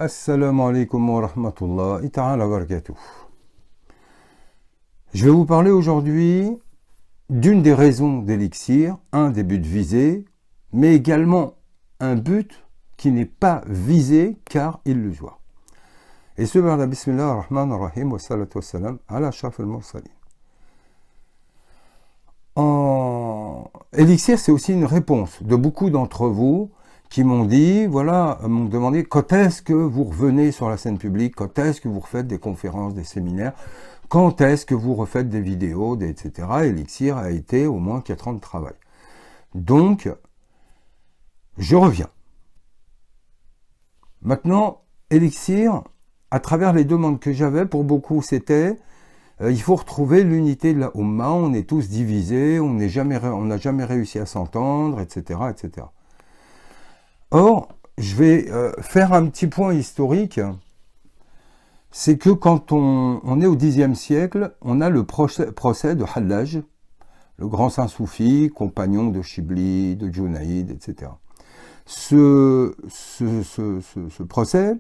Assalamu alaikum wa rahmatullahi ta'ala wa barakatuh. Je vais vous parler aujourd'hui d'une des raisons d'Elixir, un des buts visés, mais également un but qui n'est pas visé car illusoire. Et ce vers la Bismillah ar-Rahman ar-Rahim wa salatu wa salam ala ashraf al-mursalin. Elixir, c'est aussi une réponse de beaucoup d'entre vous qui m'ont dit, voilà, m'ont demandé quand est-ce que vous revenez sur la scène publique, quand est-ce que vous refaites des conférences, des séminaires, quand est-ce que vous refaites des vidéos, etc. Elixir a été au moins 4 ans de travail. Donc, je reviens. Maintenant, Elixir, à travers les demandes que j'avais, pour beaucoup, c'était il faut retrouver l'unité de la Ummah, on est tous divisés, on n'a jamais réussi à s'entendre, etc., etc. Or, je vais faire un petit point historique, c'est que quand on est au Xe siècle, on a le procès de Hallaj, le grand saint soufi, compagnon de Shibli, de Junaïd, etc. Ce procès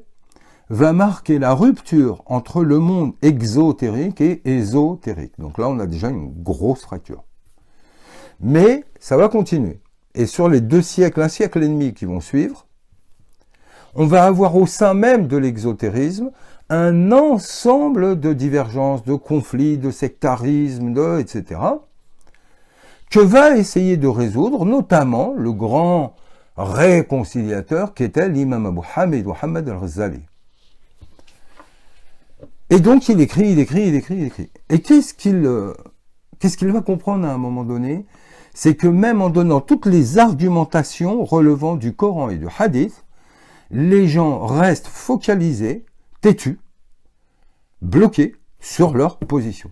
va marquer la rupture entre le monde exotérique et ésotérique. Donc là, on a déjà une grosse fracture. Mais ça va continuer. Et sur les 2 siècles, 1 siècle et demi qui vont suivre, on va avoir au sein même de l'exotérisme un ensemble de divergences, de conflits, de sectarisme, etc., que va essayer de résoudre notamment le grand réconciliateur qui était l'imam Abu Hamid Muhammad al-Ghazali. Et donc il écrit. Et qu'est-ce qu'il va comprendre à un moment donné? C'est que même en donnant toutes les argumentations relevant du Coran et du Hadith, les gens restent focalisés, têtus, bloqués sur leur position.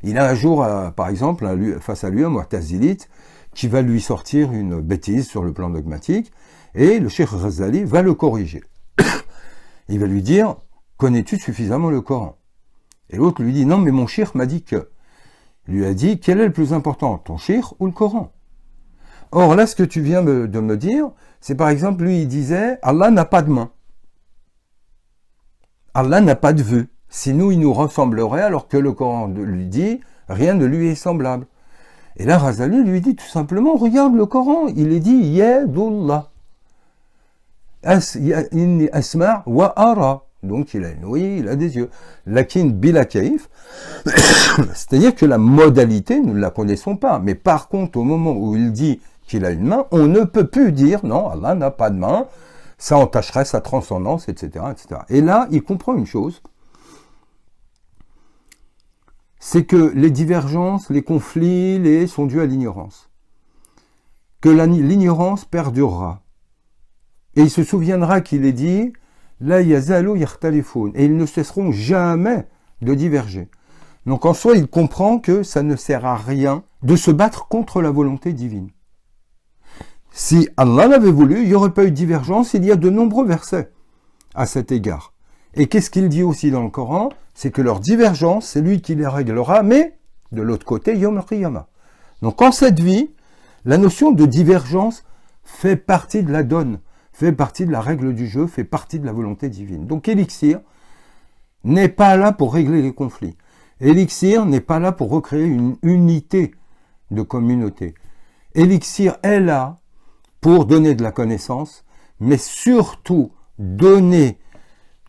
Il a un jour, par exemple, face à lui, un Mu'tazilite qui va lui sortir une bêtise sur le plan dogmatique, et le Cheikh Ghazali va le corriger. Il va lui dire, connais-tu suffisamment le Coran? Et l'autre lui dit, non, mais mon cheikh m'a dit que. Il lui a dit, quel est le plus important, ton cheikh ou le Coran? Or, là, ce que tu viens de me dire, c'est par exemple, lui, il disait, Allah n'a pas de main. Allah n'a pas de vue. Sinon, il nous ressemblerait, alors que le Coran lui dit, rien ne lui est semblable. Et là, Ghazali lui dit tout simplement, regarde le Coran, il est dit, Yadullah. Inni asma' wa ara. Donc il a une ouïe, il a des yeux. Lakin bila kaif, c'est-à-dire que la modalité, nous ne la connaissons pas. Mais par contre, au moment où il dit qu'il a une main, on ne peut plus dire, non, Allah n'a pas de main, ça entacherait sa transcendance, etc., etc. Et là, il comprend une chose, c'est que les divergences, les conflits, sont dus à l'ignorance. Que l'ignorance perdurera. Et il se souviendra qu'il est dit, la yazalu yakhtalifun, et ils ne cesseront jamais de diverger. Donc en soi, il comprend que ça ne sert à rien de se battre contre la volonté divine. Si Allah l'avait voulu, il n'y aurait pas eu de divergence, il y a de nombreux versets à cet égard. Et qu'est-ce qu'il dit aussi dans le Coran? C'est que leur divergence, c'est lui qui les réglera, mais de l'autre côté, Yom al-Qiyamah. Donc en cette vie, la notion de divergence fait partie de la donne, fait partie de la règle du jeu, fait partie de la volonté divine. Donc Elixir n'est pas là pour régler les conflits. Elixir n'est pas là pour recréer une unité de communauté. Elixir est là pour donner de la connaissance, mais surtout donner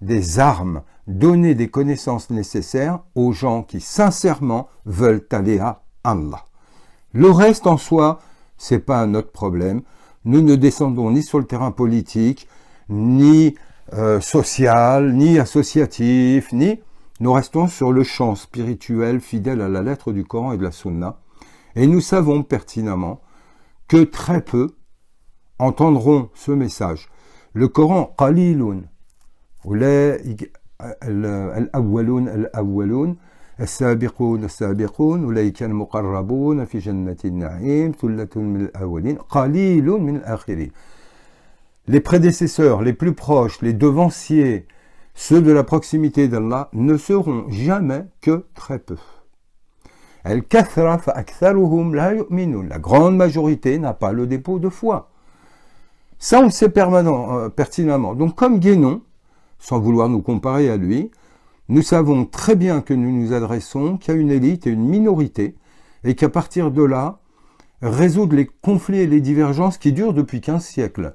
des armes, donner des connaissances nécessaires aux gens qui sincèrement veulent aller à Allah. Le reste en soi, c'est pas notre problème. Nous ne descendons ni sur le terrain politique, ni social, ni associatif, nous restons sur le champ spirituel fidèle à la lettre du Coran et de la Sunna. Et nous savons pertinemment que très peu entendront ce message. Le Coran, qalilun, al-awwalun, السابقون السابقون أولئك المقربون في جنة النعيم ثلة من الأولين قليل من الآخرين. Les prédécesseurs, les plus proches, les devanciers, ceux de la proximité d'Allah ne seront jamais que très peu. Al-kathra fa aktharuhum la yu'minun. La grande majorité n'a pas le dépôt de foi. Ça, on le sait pertinemment. Donc, comme Guénon, sans vouloir nous comparer à lui, nous savons très bien que nous nous adressons qu'à une élite et une minorité, et qu'à partir de là, résoudre les conflits et les divergences qui durent depuis 15 siècles.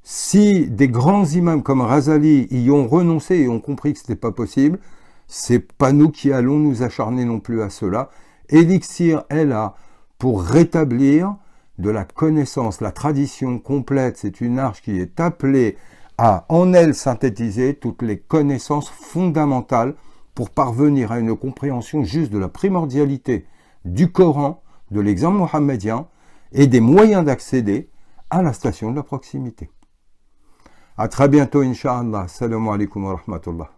Si des grands imams comme Razali y ont renoncé et ont compris que ce n'était pas possible, c'est pas nous qui allons nous acharner non plus à cela. Elixir est là pour rétablir de la connaissance, la tradition complète. C'est une arche qui est appelée à en elle synthétiser toutes les connaissances fondamentales pour parvenir à une compréhension juste de la primordialité du Coran, de l'exemple mohammedien et des moyens d'accéder à la station de la proximité. À très bientôt, Inch'Allah. Assalamu alaikum wa rahmatullah.